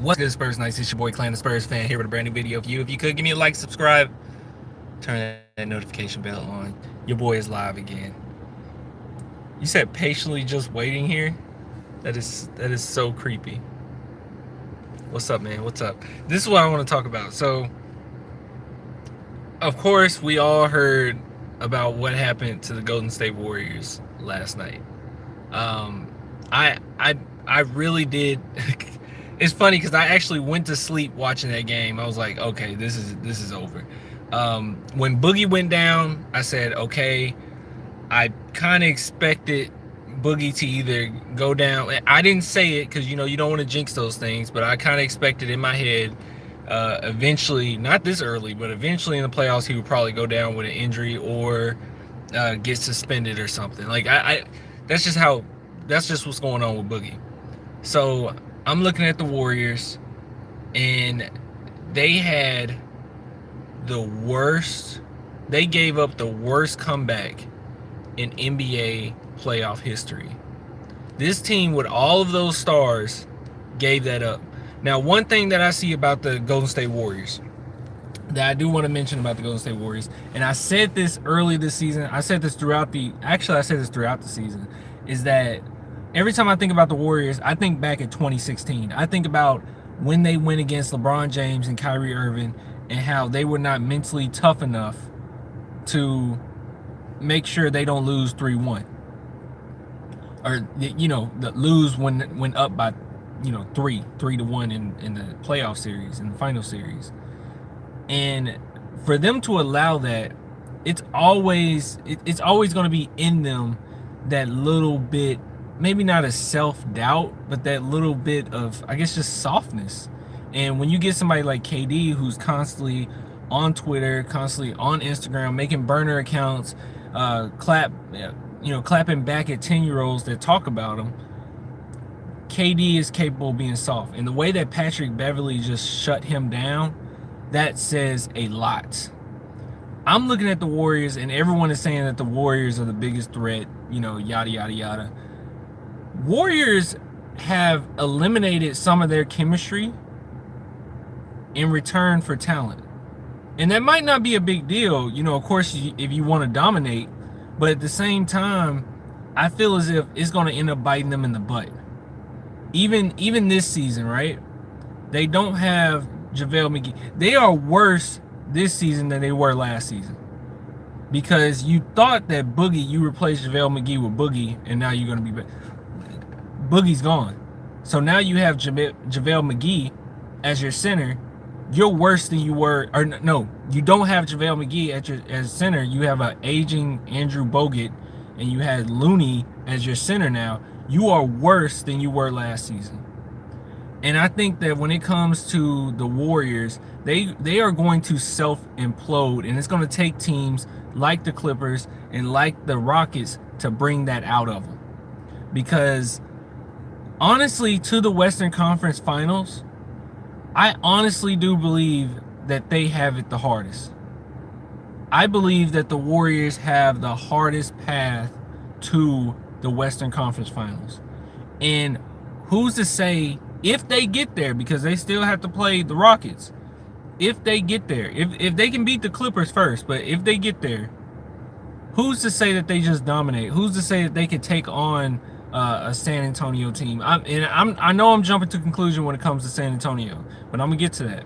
What's good, Spurs Nights? It's your boy Clan the Spurs fan here with a brand new video for you. If you could give me a like, subscribe, turn that notification bell on. Your boy is live again. You said patiently just waiting here? That is so creepy. What's up, man? What's up? This is what I want to talk about. So, of course, we all heard about what happened to the Golden State Warriors last night. I really did. It's funny because I actually went to sleep watching that game. I was like, okay, this is over. When Boogie went down, I said, okay. I kind of expected Boogie to either go down. I didn't say it because you don't want to jinx those things, but I kind of expected in my head, eventually, not this early, but eventually in the playoffs, he would probably go down with an injury or get suspended or something. Like that's just what's going on with Boogie. So I'm looking at the Warriors, and they had the worst. They gave up the worst comeback in NBA playoff history. This team with all of those stars gave that up. Now, one thing that I see about the Golden State Warriors that I do want to mention about the Golden State Warriors, and I said this early this season, I said this throughout the season, is that every time I think about the Warriors, I think back at 2016. I think about when they went against LeBron James and Kyrie Irving and how they were not mentally tough enough to make sure they don't lose 3-1. Or, lose when up by, 3-1 in the playoff series, in the final series. And for them to allow that, it's always going to be in them that little bit, maybe not a self-doubt, but that little bit of, I guess, just softness. And when you get somebody like KD who's constantly on Twitter, constantly on Instagram, making burner accounts, clapping back at 10-year-olds that talk about him, KD is capable of being soft. And the way that Patrick Beverley just shut him down, that says a lot. I'm looking at the Warriors, and everyone is saying that the Warriors are the biggest threat, yada, yada, yada. Warriors have eliminated some of their chemistry in return for talent. And that might not be a big deal, of course, if you want to dominate. But at the same time, I feel as if it's going to end up biting them in the butt. Even this season, right? They don't have JaVale McGee. They are worse this season than they were last season. Because you thought that you replaced JaVale McGee with Boogie, and now you're going to be better. Boogie's gone. So now you have JaVale McGee as your center. You're worse than you were, or no, you don't have JaVale McGee as center. You have an aging Andrew Bogut, and you had Looney as your center now. You are worse than you were last season. And I think that when it comes to the Warriors, they are going to self-implode, and it's going to take teams like the Clippers and like the Rockets to bring that out of them. Because honestly, to the Western Conference Finals, I honestly do believe that they have it the hardest. I believe that the Warriors have the hardest path to the Western Conference Finals. And who's to say if they get there, because they still have to play the Rockets, if they get there, if they can beat the Clippers first, but if they get there, who's to say that they just dominate? Who's to say that they could take on a San Antonio team? I know I'm jumping to conclusion when it comes to San Antonio, but I'm gonna get to that.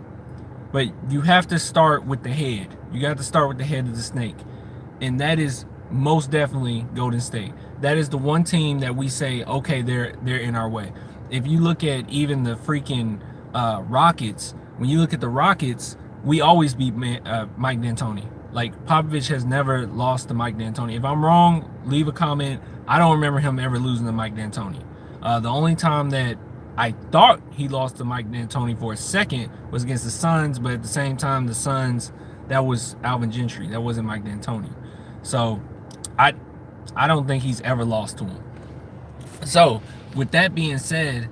But you have to start with the head. You got to start with the head of the snake, and that is most definitely Golden State. That is the one team that we say, okay, they're in our way. If you look at even the freaking Rockets, when you look at the Rockets, we always beat Mike D'Antoni. Like, Popovich has never lost to Mike D'Antoni. If I'm wrong, leave a comment. I don't remember him ever losing to Mike D'Antoni. The only time that I thought he lost to Mike D'Antoni for a second was against the Suns, but at the same time, the Suns, that was Alvin Gentry. That wasn't Mike D'Antoni. So I don't think he's ever lost to him. So with that being said,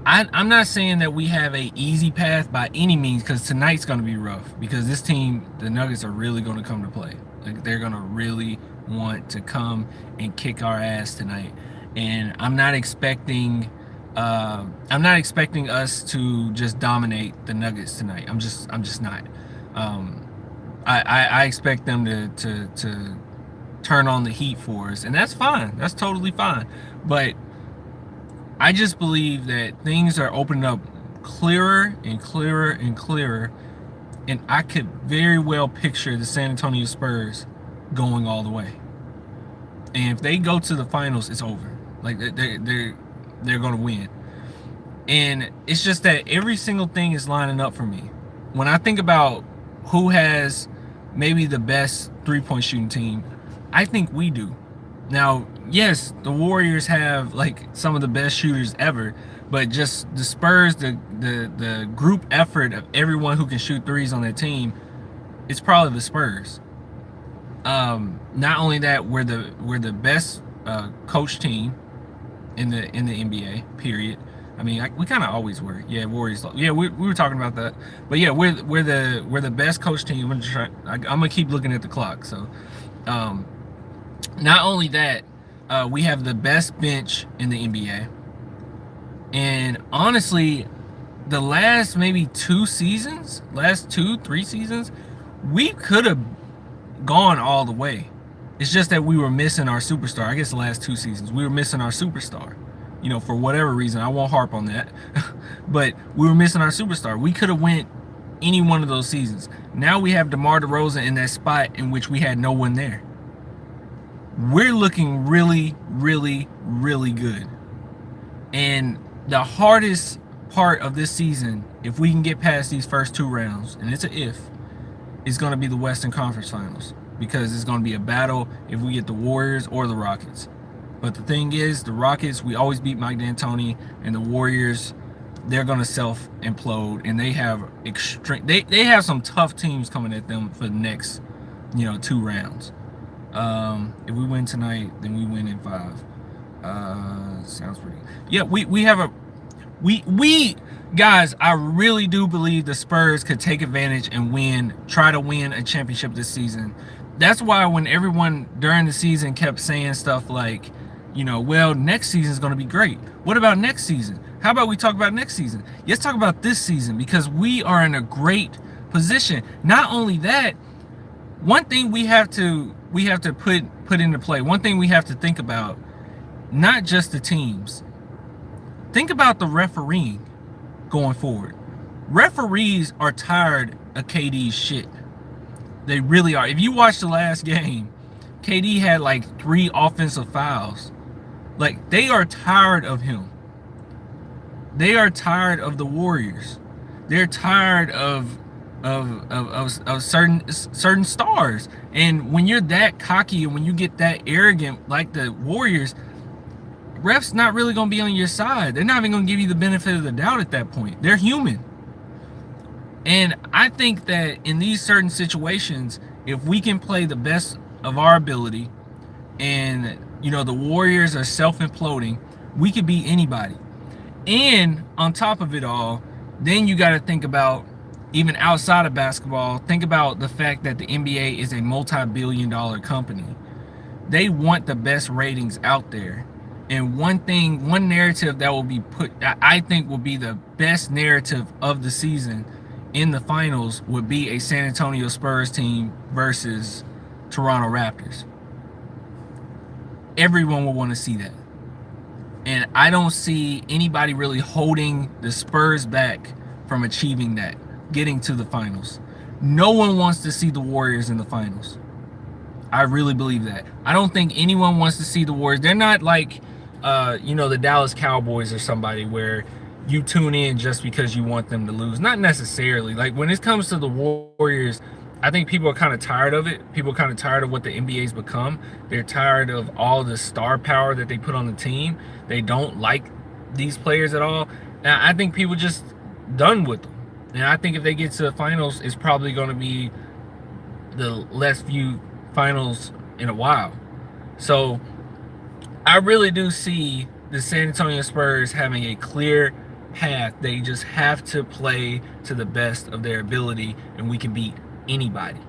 I'm not saying that we have a easy path by any means, because tonight's going to be rough, because this team, the Nuggets, are really going to come to play. Like, they're going to really want to come and kick our ass tonight. And I'm not expecting I'm not expecting us to just dominate the Nuggets tonight. I'm just not. Um, I expect them to turn on the heat for us, and that's fine. That's totally fine. But I just believe that things are opening up clearer and clearer and clearer, and I could very well picture the San Antonio Spurs going all the way. And if they go to the finals, it's over. Like they're going to win. And it's just that every single thing is lining up for me. When I think about who has maybe the best three-point shooting team, I think we do. Now, yes, the Warriors have like some of the best shooters ever, but just the Spurs, the group effort of everyone who can shoot threes on their team, it's probably the Spurs. Not only that, we're the best coach team in the NBA. Period. I mean, we kind of always were. Yeah, Warriors. Yeah, we were talking about that. But yeah, we're the best coach team. I'm gonna keep looking at the clock. So, not only that, we have the best bench in the NBA. And honestly, the last maybe 3 seasons, we could have gone all the way. It's just that we were missing our superstar. I guess the last 2 seasons, we were missing our superstar. For whatever reason, I won't harp on that. But we were missing our superstar. We could have went any one of those seasons. Now we have DeMar DeRozan in that spot in which we had no one there. We're looking really, really, really good. And the hardest part of this season, if we can get past these first 2 rounds, and it's an if, is going to be the Western Conference Finals, because it's going to be a battle if we get the Warriors or the Rockets. But the thing is, the Rockets, we always beat Mike D'Antoni, and the Warriors, they're going to self-implode, and they have they have some tough teams coming at them for the next 2 rounds. If we win tonight, then we win in 5. Sounds pretty. Yeah, we have a we guys. I really do believe the Spurs could take advantage and try to win a championship this season. That's why when everyone during the season kept saying stuff like, well, next season is going to be great. What about next season? How about we talk about next season? Let's talk about this season, because we are in a great position. Not only that, one thing we have to put into play. One thing we have to think about, not just the teams. Think about the refereeing going forward. Referees are tired of KD's shit. They really are. If you watch the last game, KD had like 3 offensive fouls. Like, they are tired of him. They are tired of the Warriors. They're tired of certain stars. And when you're that cocky and when you get that arrogant like the Warriors, refs not really going to be on your side. They're not even going to give you the benefit of the doubt at that point. They're human. And I think that in these certain situations, if we can play the best of our ability and, the Warriors are self-imploding, we could beat anybody. And on top of it all, then you got to think about, even outside of basketball, think about the fact that the NBA is a multi-billion-dollar company. They want the best ratings out there. And one narrative that will be put, I think will be the best narrative of the season in the finals, would be a San Antonio Spurs team versus Toronto Raptors. Everyone will want to see that. And I don't see anybody really holding the Spurs back from achieving that, getting to the finals. No one wants to see the Warriors in the finals. I really believe that. I don't think anyone wants to see the Warriors. They're not like, the Dallas Cowboys or somebody where you tune in just because you want them to lose. Not necessarily. Like, when it comes to the Warriors, I think people are kind of tired of it. People are kind of tired of what the NBA's become. They're tired of all the star power that they put on the team. They don't like these players at all. And I think people just done with them. And I think if they get to the finals, it's probably going to be the less viewed finals in a while. So I really do see the San Antonio Spurs having a clear path. They just have to play to the best of their ability, and we can beat anybody.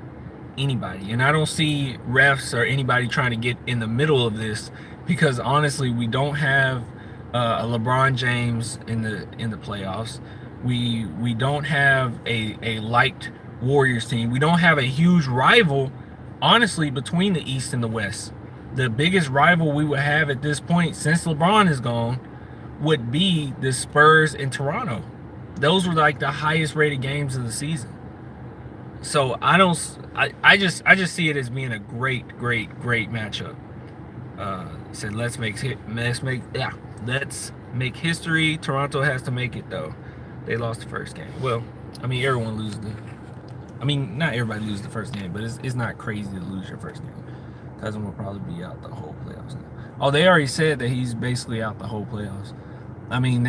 And I don't see refs or anybody trying to get in the middle of this, because honestly, we don't have a LeBron James in the playoffs. We don't have a liked Warriors team. We don't have a huge rival, honestly, between the East and the West. The biggest rival we would have at this point, since LeBron is gone, would be the Spurs in Toronto. Those were like the highest rated games of the season. So I don't. I just see it as being a great matchup. Said let's make history. Toronto has to make it though. They lost the first game. Well, I mean everyone loses the. I mean not everybody loses the first game, but it's not crazy to lose your first game. Cousin will probably be out the whole playoffs now. Oh, they already said that he's basically out the whole playoffs. I mean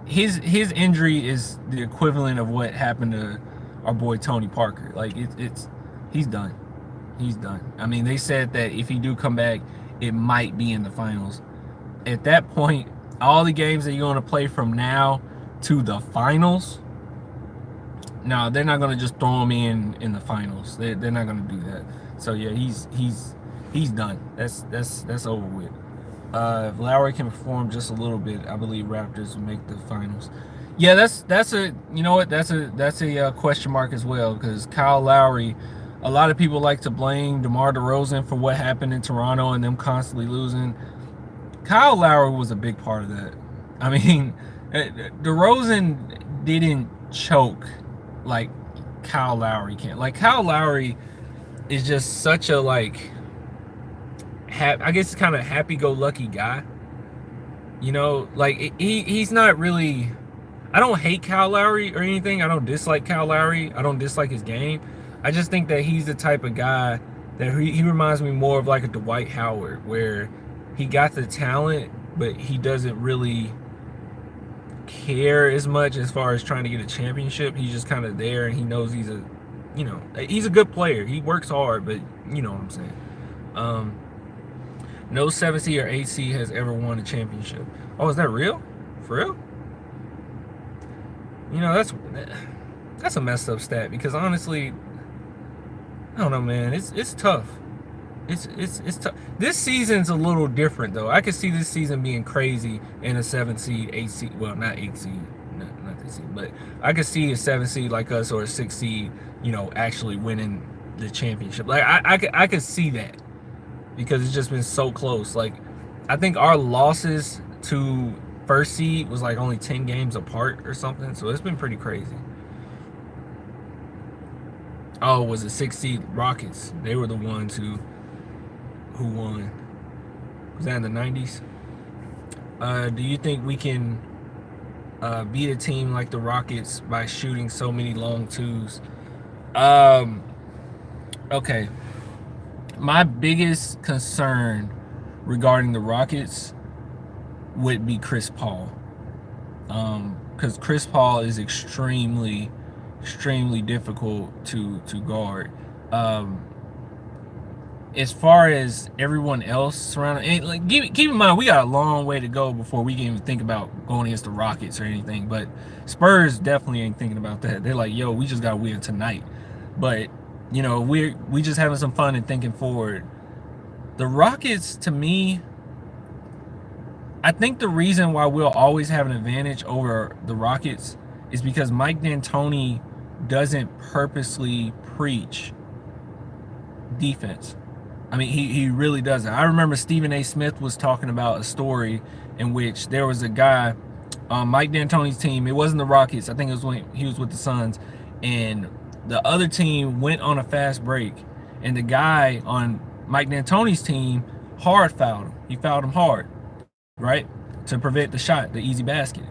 his injury is the equivalent of what happened to our boy Tony Parker. Like it's he's done. He's done. I mean, they said that if he do come back, it might be in the finals. At that point, all the games that you're going to play from now to the finals, no, they're not going to just throw him in the finals. They're not going to do that. So yeah, he's done. That's over with. If Lowry can perform just a little bit, I believe Raptors will make the finals. Yeah, that's a you know what that's a question mark as well because Kyle Lowry. A lot of people like to blame DeMar DeRozan for what happened in Toronto and them constantly losing. Kyle Lowry was a big part of that. I mean, DeRozan didn't choke like Kyle Lowry can. Like Kyle Lowry is just such a like, I guess kind of happy-go-lucky guy. You know, like he's not really. I don't hate Kyle Lowry or anything. I don't dislike Kyle Lowry. I don't dislike his game. I just think that he's the type of guy that he reminds me more of like a Dwight Howard, where he got the talent, but he doesn't really care as much as far as trying to get a championship. He's just kind of there, and he knows he's a good player. He works hard, but you know what I'm saying. No 7 seed or 8 seed has ever won a championship. Oh, is that real? For real? You know, that's a messed up stat because honestly, I don't know, man. It's tough. It's tough. This season's a little different though. I could see this season being crazy in a 7 seed, 8 seed. Well, not 8 seed, not this seed, but I could see a 7 seed like us or a 6 seed, you know, actually winning the championship. Like I could see that because it's just been so close. Like I think our losses to first seed was like only 10 games apart or something. So it's been pretty crazy. Oh, was it 6 seed Rockets? They were the ones who won. Was that in the 90s? Do you think we can beat a team like the Rockets by shooting so many long twos? Okay. My biggest concern regarding the Rockets would be Chris Paul. Because Chris Paul is extremely difficult to guard. As far as everyone else surrounding, and like keep in mind we got a long way to go before we can even think about going against the Rockets or anything. But Spurs definitely ain't thinking about that. They're like, yo, we just got to win tonight. But you know, we just having some fun and thinking forward. The Rockets, to me, I think the reason why we'll always have an advantage over the Rockets is because Mike D'Antoni doesn't purposely preach defense. I mean, he really doesn't. I remember Stephen A. Smith was talking about a story in which there was a guy on Mike D'Antoni's team. It wasn't the Rockets. I think it was when he was with the Suns. And the other team went on a fast break. And the guy on Mike D'Antoni's team hard fouled him. He fouled him hard, right? To prevent the shot, the easy basket.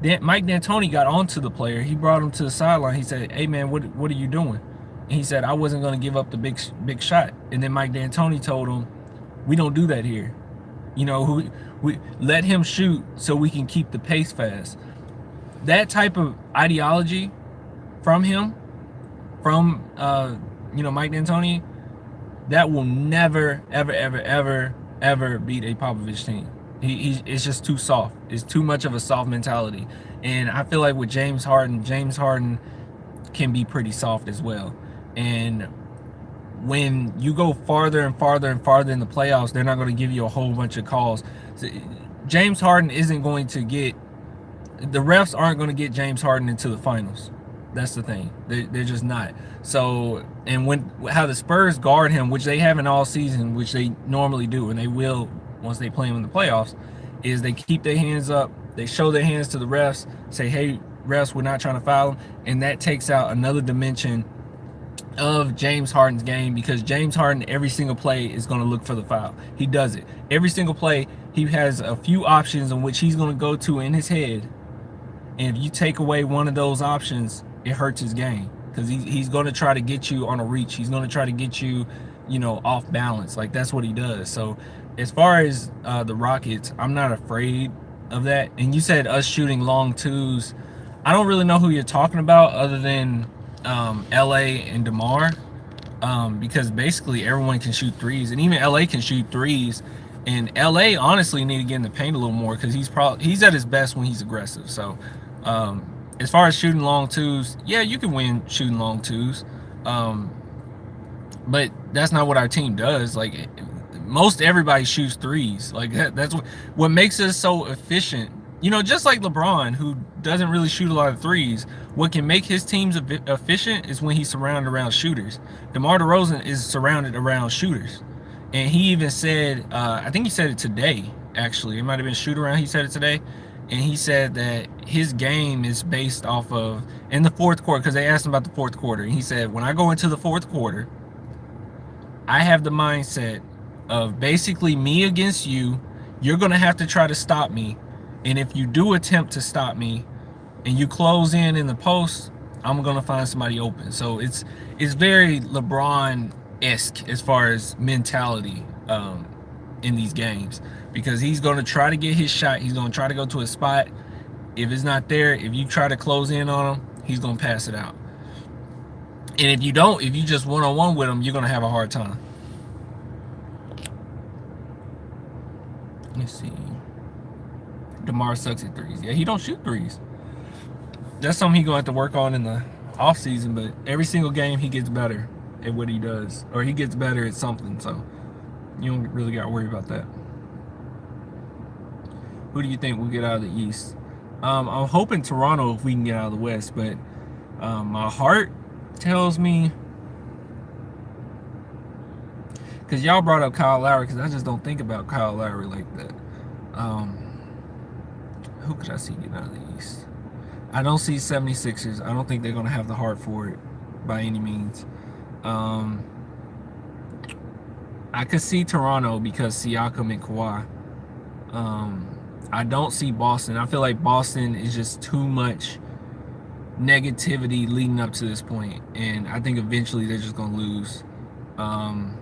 Then Mike D'Antoni got onto the player. He brought him to the sideline. He said, hey, man, what are you doing? And he said, I wasn't going to give up the big shot. And then Mike D'Antoni told him, we don't do that here. You know, we let him shoot so we can keep the pace fast. That type of ideology from him, from, Mike D'Antoni, that will never, ever beat a Popovich team. It's just too soft. It's too much of a soft mentality. And I feel like with James Harden can be pretty soft as well. And when you go farther and farther in the playoffs, they're not going to give you a whole bunch of calls. James Harden isn't going to get, the refs aren't going to get James Harden into the finals. That's the thing. They're just not. So, and when how the Spurs guard him, which they haven't all season, which they normally do, and they will once they play him in the playoffs, is they keep their hands up. They show their hands to the refs, say, "Hey, refs, we're not trying to foul him," and that takes out another dimension of James Harden's game, because James Harden every single play is going to look for the foul. He does it every single play. He has a few options in which he's going to go to in his head, and if you take away one of those options, it hurts his game, because he's going to try to get you on a reach. He's going to try to get you, off balance. Like, that's what he does. So as far as the Rockets, I'm not afraid of that. And you said us shooting long twos. I don't really know who you're talking about other than LA and DeMar, because basically everyone can shoot threes, and even LA can shoot threes. And LA honestly need to get in the paint a little more, because he's at his best when he's aggressive. So as far as shooting long twos, yeah, you can win shooting long twos, but that's not what our team does. Like, most everybody shoots threes. Like, that's what makes us so efficient. Just like LeBron, who doesn't really shoot a lot of threes, what can make his teams efficient is when he's surrounded around shooters. DeMar DeRozan is surrounded around shooters. And he even said, I think he said it today, actually. It might have been shoot around. He said it today. And he said that his game is based off of, in the fourth quarter, because they asked him about the fourth quarter. And he said, when I go into the fourth quarter, I have the mindset of basically me against you. You're going to have to try to stop me. And if you do attempt to stop me and you close in the post, I'm going to find somebody open. So it's very LeBron-esque as far as mentality in these games, because he's going to try to get his shot. He's going to try to go to a spot. If it's not there, if you try to close in on him, he's going to pass it out. And if you don't, if you just one-on-one with him, you're going to have a hard time. Let's see. DeMar sucks at threes. Yeah, he don't shoot threes. That's something he's going to have to work on in the offseason, but every single game he gets better at what he does, or he gets better at something, so you don't really got to worry about that. Who do you think will get out of the East? I'm hoping Toronto if we can get out of the West, but my heart tells me, because y'all brought up Kyle Lowry, because I just don't think about Kyle Lowry like that. Who could I see getting out of the East? I don't see 76ers. I don't think they're going to have the heart for it by any means. I could see Toronto because Siakam and Kawhi. I don't see Boston. I feel like Boston is just too much negativity leading up to this point, and I think eventually they're just going to lose. I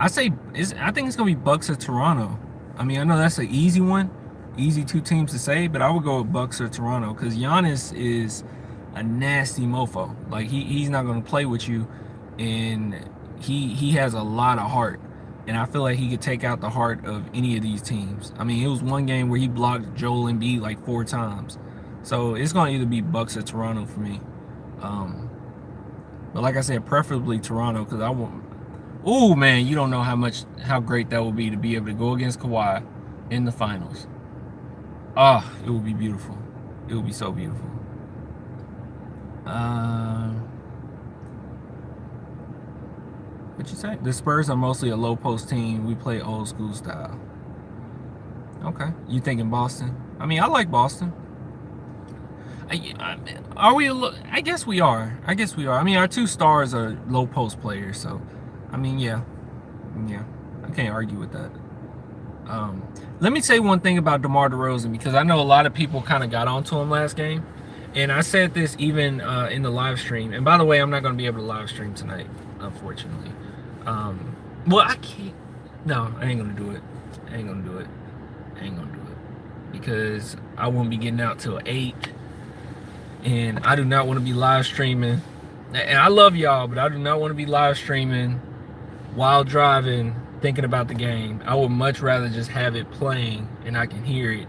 think it's going to be Bucks or Toronto. I mean, I know that's an easy one, easy two teams to say, but I would go with Bucks or Toronto, because Giannis is a nasty mofo. Like, he's not going to play with you, and he has a lot of heart, and I feel like he could take out the heart of any of these teams. I mean, it was one game where he blocked Joel Embiid like 4 times. So it's going to either be Bucks or Toronto for me. But like I said, preferably Toronto, because I want... Oh, man, you don't know how great that would be to be able to go against Kawhi in the finals. Ah, it would be beautiful. It would be so beautiful. What you say? The Spurs are mostly a low post team. We play old school style. Okay. You thinking Boston? I mean, I like Boston. Are we? I guess we are. I mean, our 2 stars are low post players, so I mean, yeah, I can't argue with that. Let me say one thing about DeMar DeRozan, because I know a lot of people kind of got onto him last game, and I said this even in the live stream. And by the way, I'm not going to be able to live stream tonight, unfortunately. Well, I can't. No, I ain't going to do it. Because I won't be getting out till 8. And I do not want to be live streaming. And I love y'all, but I do not want to be live streaming while driving, thinking about the game. I would much rather just have it playing and I can hear it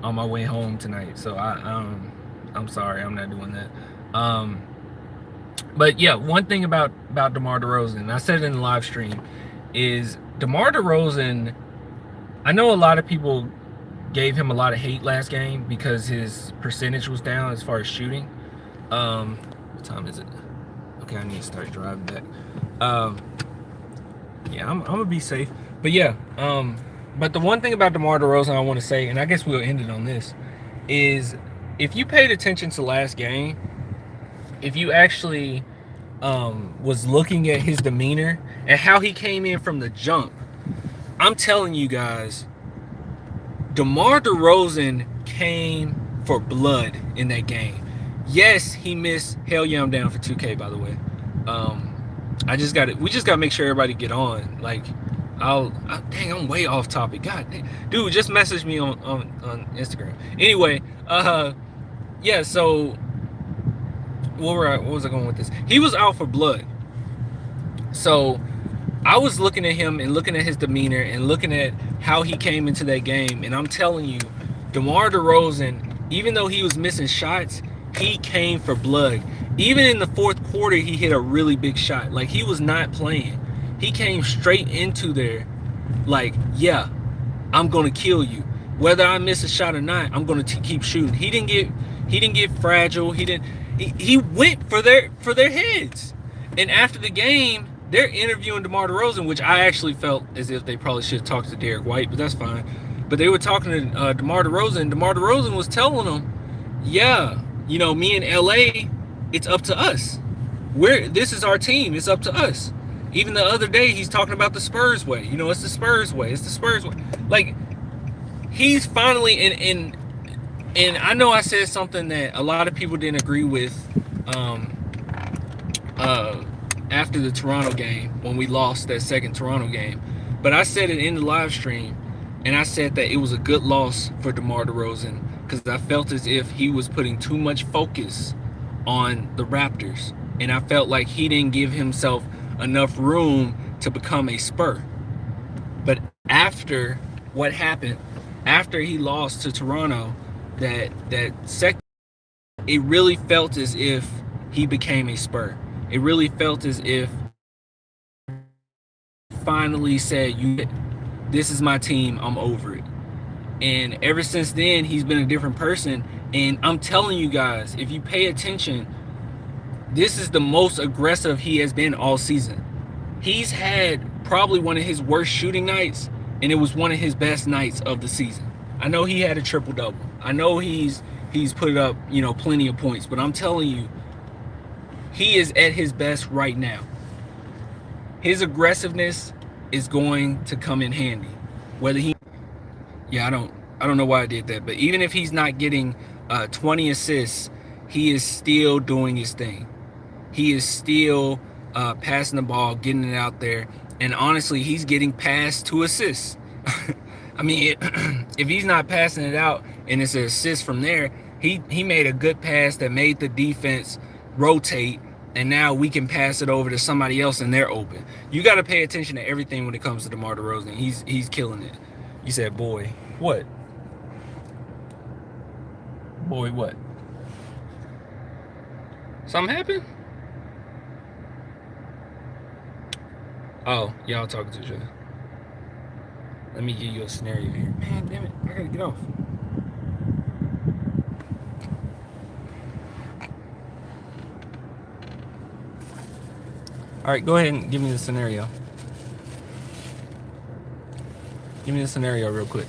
on my way home tonight. So I'm sorry, I'm not doing that. But yeah, one thing about DeMar DeRozan, I said it in the live stream, is DeMar DeRozan I know a lot of people gave him a lot of hate last game because his percentage was down as far as shooting. What time is it? Okay, I need to start driving back. Um, yeah, I'm gonna be safe. But yeah, but the one thing about DeMar DeRozan I want to say, and I guess we'll end it on this, is if you paid attention to last game, if you actually was looking at his demeanor and how he came in from the jump, I'm telling you guys, DeMar DeRozan came for blood in that game. Yes, he missed. Hell yeah, I'm down for 2K, by the way. I just got it. We just got to make sure everybody get on. Like, dang, I'm way off topic. God, dang. Dude, just message me on Instagram. Anyway, yeah. So, what was I going with this? He was out for blood. So, I was looking at him and looking at his demeanor and looking at how he came into that game, and I'm telling you, DeMar DeRozan, even though he was missing shots, he came for blood. Even in the fourth quarter, he hit a really big shot. Like, he was not playing. He came straight into there like, yeah, I'm gonna kill you. Whether I miss a shot or not, I'm gonna keep shooting. He didn't get fragile. He went for their heads. And after the game, they're interviewing DeMar DeRozan, which I actually felt as if they probably should have talked to Derek White, but that's fine. But they were talking to DeMar DeRozan. DeMar DeRozan was telling them, yeah, me in LA, it's up to us. This is our team. It's up to us. Even the other day, he's talking about the Spurs way. It's the Spurs way. It's the Spurs way. Like, he's finally and I know I said something that a lot of people didn't agree with after the Toronto game when we lost that second Toronto game. But I said it in the live stream, and I said that it was a good loss for DeMar DeRozan because I felt as if he was putting too much focus on the Raptors, and I felt like he didn't give himself enough room to become a Spur. But after what happened, after he lost to Toronto, that second, it really felt as if he became a Spur. It really felt as if finally said, this is my team, I'm over it. And ever since then, he's been a different person. And I'm telling you guys, if you pay attention, this is the most aggressive he has been all season. He's had probably one of his worst shooting nights, and it was one of his best nights of the season. I know he had a triple-double. I know he's put up, plenty of points, but I'm telling you, he is at his best right now. His aggressiveness is going to come in handy. I don't know why I did that, but even if he's not getting 20 assists, he is still doing his thing. He is still passing the ball, getting it out there, and honestly, he's getting past 2 assists. I mean, if he's not passing it out and it's an assist from there, he made a good pass that made the defense rotate, and now we can pass it over to somebody else and they're open. You got to pay attention to everything when it comes to DeMar DeRozan. He's killing it. You said, boy, what? Boy, what? Something happened? Oh, y'all talking to each other. Let me give you a scenario here. Man, damn it. I gotta get off. All right, go ahead and give me the scenario. Give me the scenario real quick.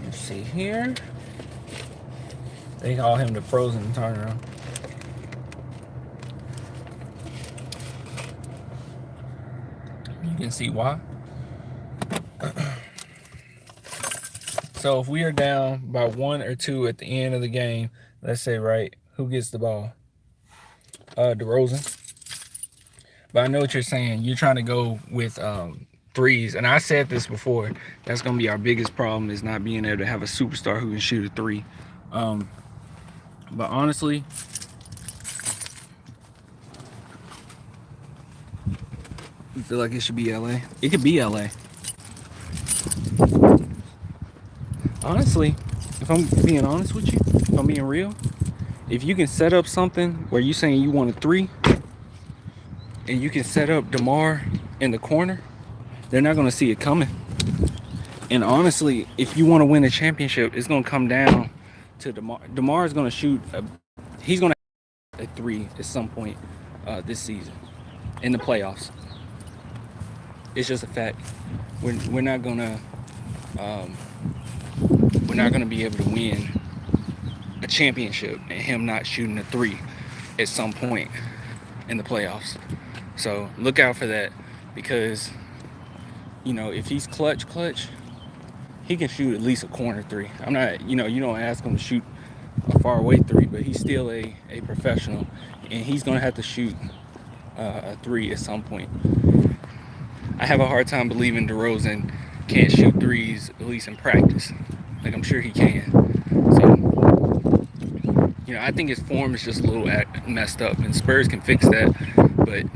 Let's see here. They call him the frozen turnaround. You can see why. So if we are down by 1 or 2 at the end of the game, let's say, right, who gets the ball? DeRozan. But I know what you're saying. You're trying to go with threes. And I said this before. That's going to be our biggest problem, is not being able to have a superstar who can shoot a 3. But honestly, I feel like it should be LA. It could be LA. Honestly, if I'm being honest with you, if I'm being real, if you can set up something where you saying you want a 3, and you can set up DeMar in the corner, they're not going to see it coming. And honestly, if you want to win a championship, it's going to come down to DeMar. DeMar is going to shoot. He's going to a 3 at some point this season in the playoffs. It's just a fact. We're not going to be able to win a championship and him not shooting a 3 at some point in the playoffs. So look out for that, because you know, if he's clutch, he can shoot at least a corner 3. I'm not, you know, you don't ask him to shoot a far away 3, but he's still a professional, and he's gonna have to shoot a 3 at some point. I have a hard time believing DeRozan can't shoot 3s, at least in practice. Like, I'm sure he can. So, you know, I think his form is just a little messed up, and Spurs can fix that. But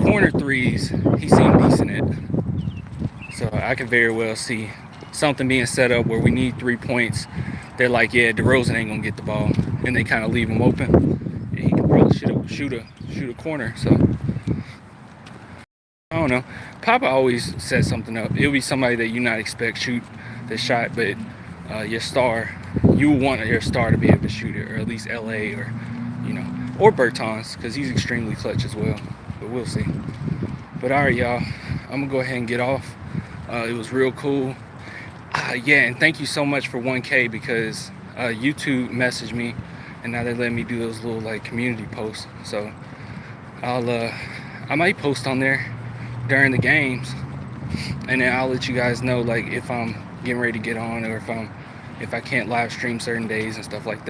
corner 3s, he seemed decent at. So I could very well see something being set up where we need 3 points. They're like, yeah, DeRozan ain't gonna get the ball, and they kind of leave him open, and he can probably shoot a corner. So I don't know. Papa always says something up. It'll be somebody that you not expect shoot the shot, but your star, you want your star to be able to shoot it, or at least LA, or you know, or Bertans, because he's extremely clutch as well. But we'll see. But all right, y'all, I'm gonna go ahead and get off. It was real cool. Yeah, and thank you so much for 1K, because YouTube messaged me, and now they're letting me do those little like community posts. So I might post on there during the games, and then I'll let you guys know like if I'm getting ready to get on, or if I can't live stream certain days and stuff like that.